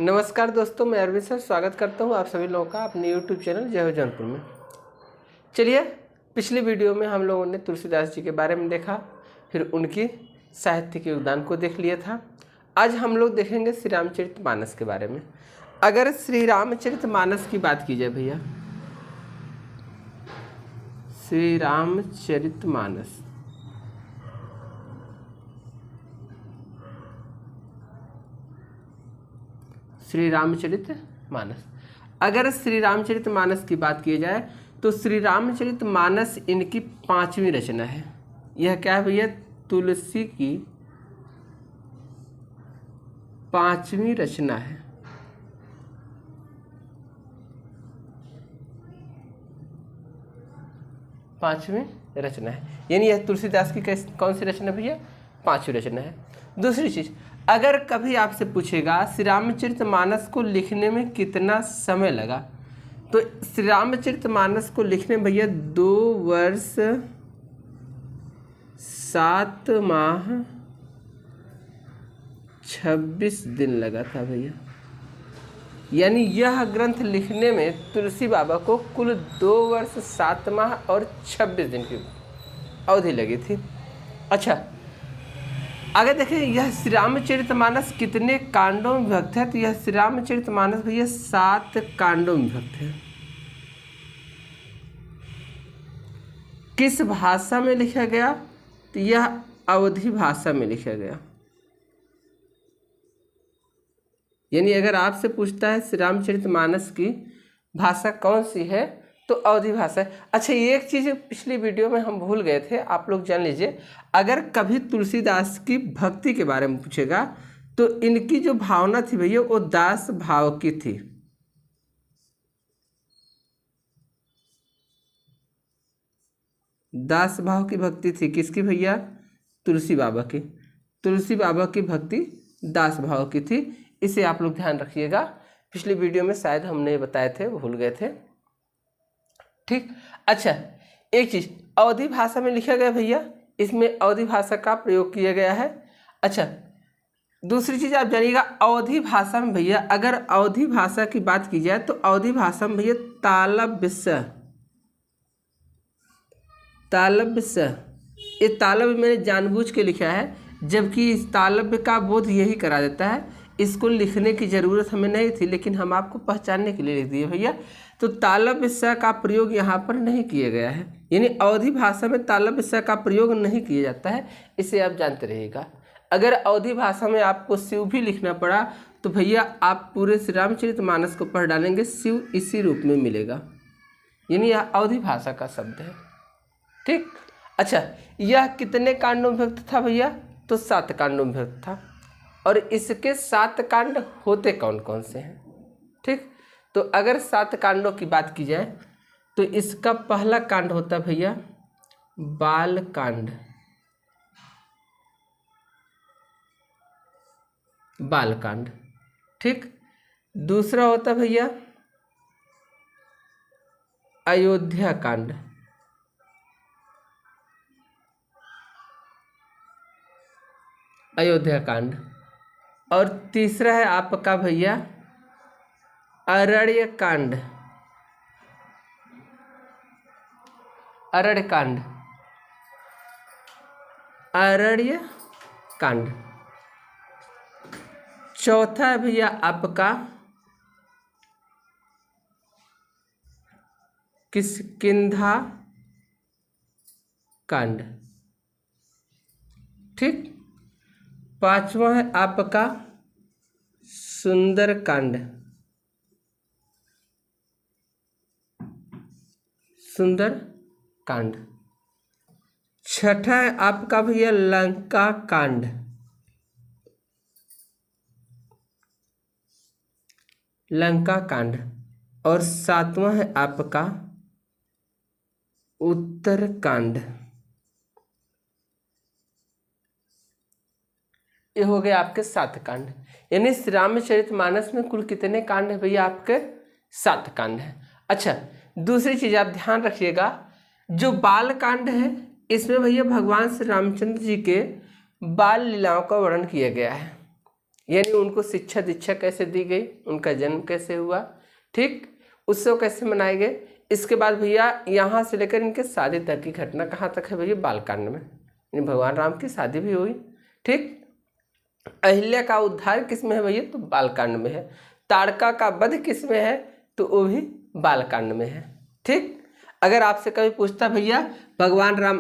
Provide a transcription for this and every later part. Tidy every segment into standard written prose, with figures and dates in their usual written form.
नमस्कार दोस्तों, मैं अरविंद सर स्वागत करता हूं आप सभी लोगों का अपने YouTube चैनल जय हो जौनपुर में। चलिए, पिछली वीडियो में हम लोगों ने तुलसीदास जी के बारे में देखा, फिर उनकी साहित्य के योगदान को देख लिया था। आज हम लोग देखेंगे श्री रामचरितमानस के बारे में। अगर श्री रामचरितमानस की बात की जाए भैया, श्री रामचरितमानस, श्री रामचरितमानस, अगर श्री रामचरितमानस की बात की जाए तो श्री रामचरितमानस इनकी 5वीं रचना है। यह क्या है भैया? तुलसी की 5वीं रचना है। पांचवी रचना है, यानी यह तुलसीदास की कौन सी रचना भैया? 5वीं रचना है। दूसरी चीज, अगर कभी आपसे पूछेगा श्री रामचरितमानस को लिखने में कितना समय लगा, तो श्री रामचरितमानस को लिखने में भैया 2 वर्ष 7 माह 26 दिन लगा था भैया। यानी यह ग्रंथ लिखने में तुलसी बाबा को कुल 2 वर्ष 7 माह और 26 दिन की अवधि लगी थी। अच्छा, अगर देखें यह श्री रामचरितमानस कितने कांडों में विभक्त है, तो यह श्री रामचरितमानस भैया 7 कांडों में विभक्त है। किस भाषा में लिखा गया? तो यह अवधी भाषा में लिखा गया। यानी अगर आपसे पूछता है श्री रामचरितमानस की भाषा कौन सी है, तो अवधी भाषा है। अच्छा, एक चीज़ पिछली वीडियो में हम भूल गए थे, आप लोग जान लीजिए। अगर कभी तुलसीदास की भक्ति के बारे में पूछेगा तो इनकी जो भावना थी भैया वो दास भाव की थी। दास भाव की भक्ति थी। किसकी भैया? तुलसी बाबा की। तुलसी बाबा की भक्ति दास भाव की थी। इसे आप लोग ध्यान रखिएगा। पिछली वीडियो में शायद हमने बताए थे, भूल गए थे। ठीक। अच्छा, एक चीज, अवधी भाषा में लिखा गया भैया, इसमें अवधी भाषा का प्रयोग किया गया है। अच्छा, दूसरी चीज आप जानिएगा, अवधी भाषा में भैया, अगर अवधी भाषा की बात की जाए तो अवधी भाषा में भैया तालव्य, ये तालव्य मैंने जानबूझ के लिखा है, जबकि इस तालव्य का बोध यही करा देता है। इसको लिखने की ज़रूरत हमें नहीं थी, लेकिन हम आपको पहचानने के लिए लिख दिए भैया। तो तालव्य स का प्रयोग यहाँ पर नहीं किया गया है, यानी अवधी भाषा में तालव्य स का प्रयोग नहीं किया जाता है। इसे आप जानते रहिएगा। अगर अवधी भाषा में आपको शिव भी लिखना पड़ा तो भैया आप पूरे श्री रामचरितमानस को पढ़ डालेंगे, शिव इसी रूप में मिलेगा, यानी यह अवधी भाषा का शब्द है। ठीक। अच्छा, यह कितने कांडों में विभक्त था भैया? तो 7 कांडों में विभक्त था। और इसके 7 कांड होते कौन कौन से हैं? ठीक। तो अगर 7 कांडों की बात की जाए तो इसका पहला कांड होता है भैया बाल कांड। बाल कांड। ठीक। दूसरा होता भैया अयोध्या कांड। अयोध्या कांड। और तीसरा है आपका भैया अरण्य कांड। अरण्य कांड। अरण्य कांड। चौथा है भैया आपका किष्किंधा कांड। ठीक। 5वां है आपका सुंदर कांड। सुंदर कांड। 6ठा है आपका भैया लंका कांड। लंका कांड। और 7वां है आपका उत्तर कांड। ये हो गए आपके 7 कांड। यानी श्री रामचरितमानस में कुल कितने कांड है भैया? आपके 7 कांड है। अच्छा, दूसरी चीज आप ध्यान रखिएगा, जो बाल कांड है इसमें भैया भगवान श्री रामचंद्र जी के बाल लीलाओं का वर्णन किया गया है। यानी उनको शिक्षा दीक्षा कैसे दी गई, उनका जन्म कैसे हुआ, ठीक, उत्सव कैसे मनाए गए। इसके बाद भैया यहाँ से लेकर इनके शादी तक की घटना कहाँ तक है भैया, बालकांड में, यानी भगवान राम की शादी भी हुई, ठीक। अहिल्या का उद्धार किस में है भैया, तो बालकांड में है। ताड़का का वध किस में है, तो वो भी बालकांड में है, ठीक। अगर आपसे कभी पूछता भैया भगवान राम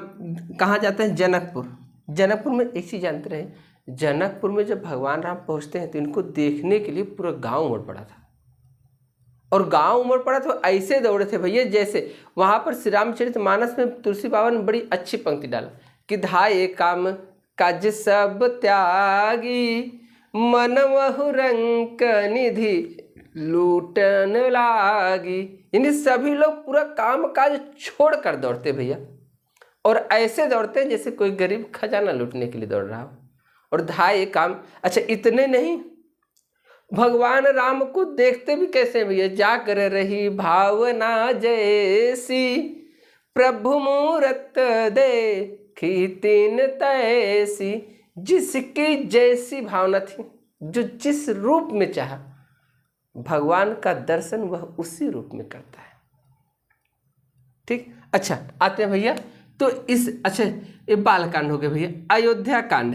कहाँ जाते हैं, जनकपुर, जनकपुर में एक चीज़ जानते रहे, जनकपुर में जब भगवान राम पहुँचते हैं तो इनको देखने के लिए पूरा गांव उमड़ पड़ा था, और गांव उमड़ पड़ा तो ऐसे दौड़े थे भैया जैसे वहाँ पर श्री रामचरितमानस में तुलसी बाबा ने बड़ी अच्छी पंक्ति डाला कि धाये काम काज सब त्यागी, मन वहु रंक निधि लूटन लागी। यानी सभी लोग पूरा काम काज छोड़ कर दौड़ते भैया, और ऐसे दौड़ते हैं जैसे कोई गरीब खजाना लूटने के लिए दौड़ रहा हो। और धाये काम, अच्छा इतने नहीं, भगवान राम को देखते भी कैसे भैया, जाकर रही भावना जैसी, प्रभु मूरत देखी तीन तैसी। जिसकी जैसी भावना थी, जो जिस रूप में चाहा भगवान का दर्शन वह उसी रूप में करता है, ठीक। अच्छा आते हैं भैया, तो इस, अच्छा ये बालकांड हो गए भैया। अयोध्या कांड,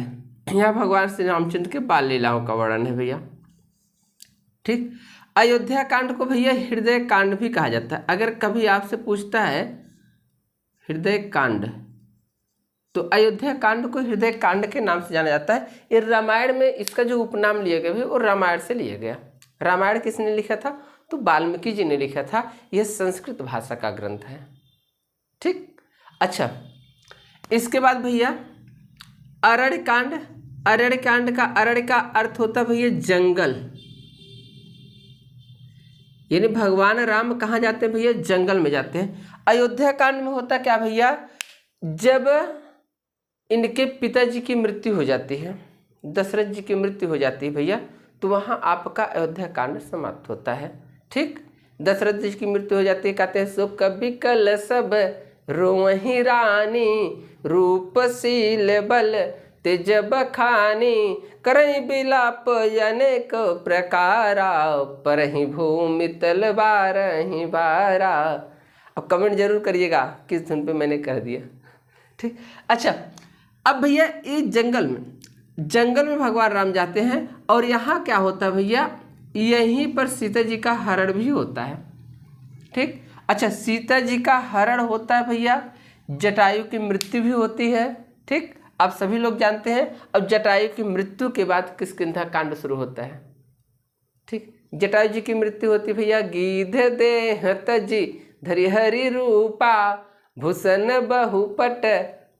यहाँ भगवान श्री रामचंद्र के बाल लीलाओं का वर्णन है भैया, ठीक। अयोध्या कांड को भैया हृदय कांड भी कहा जाता है। अगर कभी आपसे पूछता है हृदय कांड, तो अयोध्या कांड को हृदय कांड के नाम से जाना जाता है। ये रामायण में इसका जो उपनाम लिया गया है वो रामायण से लिया गया। रामायण किसने लिखा था, तो वाल्मीकि जी ने लिखा था। यह संस्कृत भाषा का ग्रंथ है, ठीक। अच्छा इसके बाद भैया अरण्य कांड। अरण्य कांड का, अरण्य का अर्थ होता है भैया जंगल, यानी भगवान राम कहाँ जाते हैं भैया, जंगल में जाते हैं। अयोध्या कांड में होता क्या भैया, जब इनके पिताजी की मृत्यु हो जाती है, दशरथ जी की मृत्यु हो जाती है भैया, तो वहाँ आपका अयोध्या कांड समाप्त होता है, ठीक। दशरथ जी की मृत्यु हो जाती है, कहते हैं सो कभी कल सब रोवहि रानी, रूपशील बल तेज बखानी, करहि बिलाप अनेक प्रकारा, परहि भूमि तल बारहि बारा। अब कमेंट जरूर करिएगा किस धुन पे मैंने कह दिया, ठीक। अच्छा अब भैया ये जंगल में भगवान राम जाते हैं, और यहाँ क्या होता है भैया, यहीं पर सीता जी का हरण भी होता है, ठीक। अच्छा सीता जी का हरण होता है भैया, जटायु की मृत्यु भी होती है, ठीक। आप सभी लोग जानते हैं। अब जटायु की मृत्यु के बाद किष्किंधा कांड शुरू होता है, ठीक। जटायु जी की मृत्यु होती है भैया, गीध देह तजी धरि हरि रूपा, भूषण बहुपट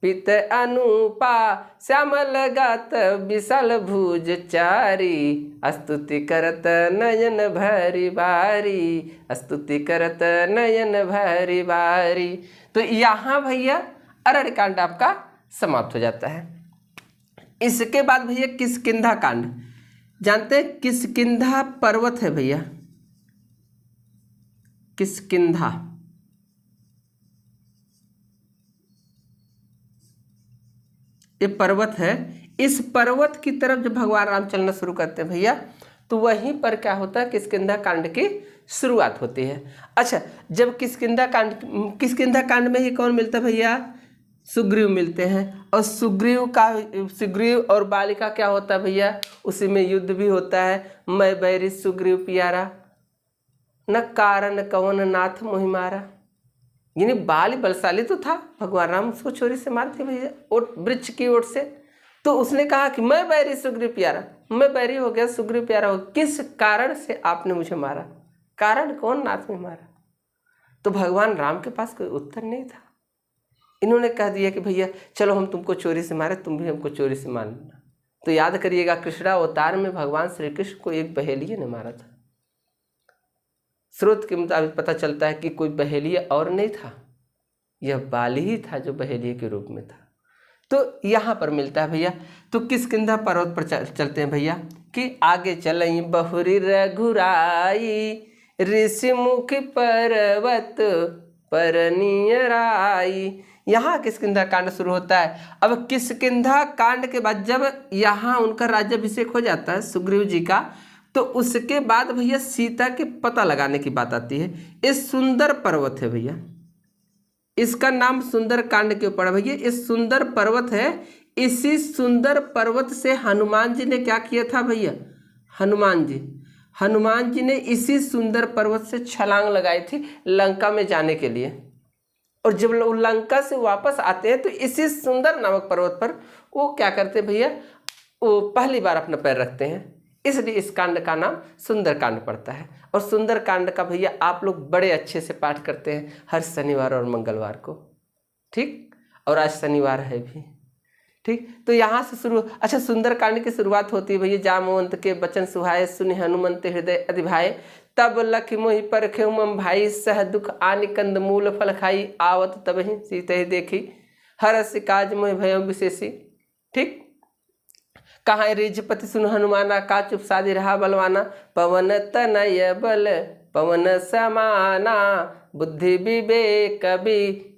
पित अनुपा, श्यामल गात विशाल भुज चारी, स्तुति करत नयन भरी बारी, स्तुति करत नयन भरी बारी। तो यहाँ भैया अरण्य कांड आपका समाप्त हो जाता है। इसके बाद भैया किष्किंधा कांड, जानते हैं किष्किंधा पर्वत है भैया, किष्किंधा, ये पर्वत है। इस पर्वत की तरफ जब भगवान राम चलना शुरू करते हैं भैया, तो वहीं पर क्या होता है, किष्किंधा कांड की शुरुआत होती है। अच्छा जब किष्किंधा कांड में ही कौन मिलता है भैया, सुग्रीव मिलते हैं। और सुग्रीव और बालिका क्या होता है भैया, उसी में युद्ध भी होता है। मैं बैरी सुग्रीव प्यारा, न कारण कवन नाथ मोहि मारा। यानी बाली बलशाली तो था, भगवान राम उसको छोरी से मारते भैया, ओट वृक्ष की ओट से। तो उसने कहा कि मैं बैरी सुग्रीव प्यारा, मैं बैरी हो गया, सुग्रीव प्यारा हो गया, किस कारण से आपने मुझे मारा, कारण कौन नाथ में मारा। तो भगवान राम के पास कोई उत्तर नहीं था। इन्होंने कह दिया कि भैया चलो हम तुमको चोरी से मारे, तुम भी हमको चोरी से मारना। तो याद करिएगा कृष्णावतार में भगवान श्री कृष्ण को एक बहेलिया ने मारा था। स्रोत के मुताबिक पता चलता है कि कोई बहेलिया और नहीं था, यह बाली ही था जो बहेलिया के रूप में था। तो यहाँ पर मिलता है भैया। तो किष्किंधा पर्वत पर चलते हैं भैया कि आगे चलई बहुरी रघुराई, ऋषि मुख पर्वत परनियराई। यहाँ किष्किंधा कांड शुरू होता है। अब किष्किंधा कांड के बाद जब यहाँ उनका राज्याभिषेक हो जाता है सुग्रीव जी का, तो उसके बाद भैया सीता के पता लगाने की बात आती है। ये सुंदर पर्वत है भैया, इसका नाम सुंदर कांड क्यों पड़ा भैया? ये सुंदर पर्वत है, इसी सुंदर पर्वत से हनुमान जी ने क्या किया था भैया? हनुमान जी ने इसी सुंदर पर्वत से छलांग लगाई थी लंका में जाने के लिए। और जब लोग लंका से वापस आते हैं तो इसी सुंदर नामक पर्वत पर वो क्या करते हैं भैया? वो पहली बार अपना पैर रखते हैं, इसलिए इस कांड का नाम सुंदर कांड पड़ता है। और सुंदर कांड का भैया आप लोग बड़े अच्छे से पाठ करते हैं हर शनिवार और मंगलवार को, ठीक? और आज शनिवार है भी, ठीक? तो यहाँ से शुरू। अच्छा, सुंदर कांड की शुरुआत होती है भैया, जामवंत के बचन सुहाए, सुनि हनुमंत हृदय अति भाए, तब लखि मोहि परखे मम भाई, सह दुख आनि कंद मूल फल खाई, आवत तबहि सीतहि देखी, हरषि काज मोहि भयो विशेषी। ठीक? कहाँ रिझपति सुन हनुमाना, का चुप साधि रहा बलवाना, पवन तनय बल पवन समाना, बुद्धि विवेक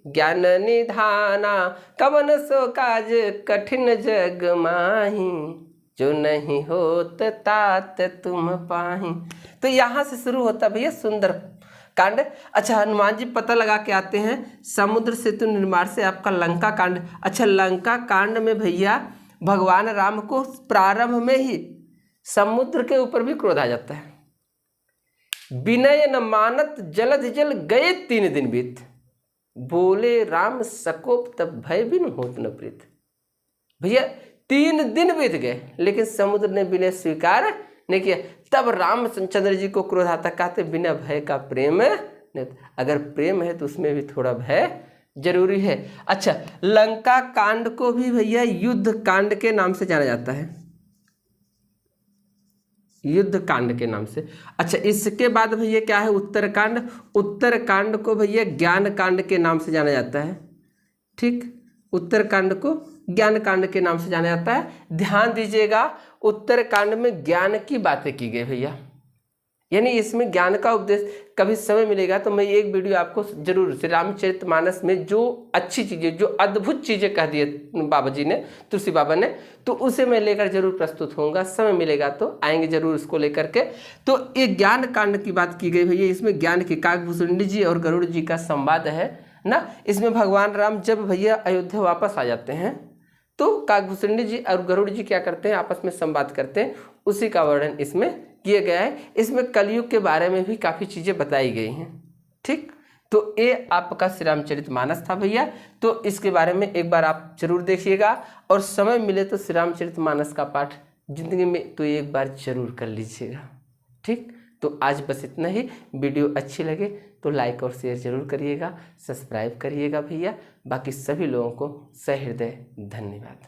ज्ञान निधाना, कवन सो काज कठिन जग माही, जो नहीं होत तात तुम पाही। तो यहाँ से शुरू होता भैया सुंदर कांड। अच्छा, हनुमान जी पता लगा के आते हैं समुद्र सेतु निर्माण से आपका लंका कांड। अच्छा, लंका कांड में भैया भगवान राम को प्रारंभ में ही समुद्र के ऊपर भी क्रोध आ जाता है। विनय न मानत जलध जल गए 3 दिन बीत, बोले राम सकोप तब भय बिन होत न प्रीत। भैया 3 दिन बीत गए लेकिन समुद्र ने विनय स्वीकार नहीं किया। तब रामचंद्र जी को क्रोध आता, कहते बिना भय का प्रेम नहीं। अगर प्रेम है तो उसमें भी थोड़ा भय जरूरी है। अच्छा, लंका कांड को भी भैया युद्ध कांड के नाम से जाना जाता है, युद्ध कांड के नाम से। अच्छा, इसके बाद भैया क्या है? उत्तरकांड। उत्तरकांड को भैया ज्ञान कांड के नाम से जाना जाता है। ठीक, उत्तरकांड को ज्ञान कांड के नाम से जाना जाता है। ध्यान दीजिएगा, उत्तरकांड में ज्ञान की बातें की गई भैया, यानी इसमें ज्ञान का उपदेश। कभी समय मिलेगा तो मैं एक वीडियो आपको जरूर श्री रामचरितमानस में जो अच्छी चीज़ें, जो अद्भुत चीज़ें कह दी बाबा जी ने, तुलसी बाबा ने, तो उसे मैं लेकर जरूर प्रस्तुत होऊंगा। समय मिलेगा तो आएंगे जरूर उसको लेकर के। तो ये ज्ञान कांड की बात की गई भैया। इसमें ज्ञान की काकभूषुंडी जी और गरुड़ जी का संवाद है ना। इसमें भगवान राम जब भैया अयोध्या वापस आ जाते हैं तो काकभूषुंडी जी और गरुड़ जी क्या करते हैं? आपस में संवाद करते हैं, उसी का वर्णन इसमें किया गया है। इसमें कलयुग के बारे में भी काफ़ी चीज़ें बताई गई हैं। ठीक, तो ये आपका श्री रामचरितमानस था भैया। तो इसके बारे में एक बार आप जरूर देखिएगा और समय मिले तो श्री रामचरितमानस का पाठ जिंदगी में तो एक बार जरूर कर लीजिएगा। ठीक, तो आज बस इतना ही। वीडियो अच्छी लगे तो लाइक और शेयर जरूर करिएगा, सब्सक्राइब करिएगा भैया। बाकी सभी लोगों को सहृदय धन्यवाद।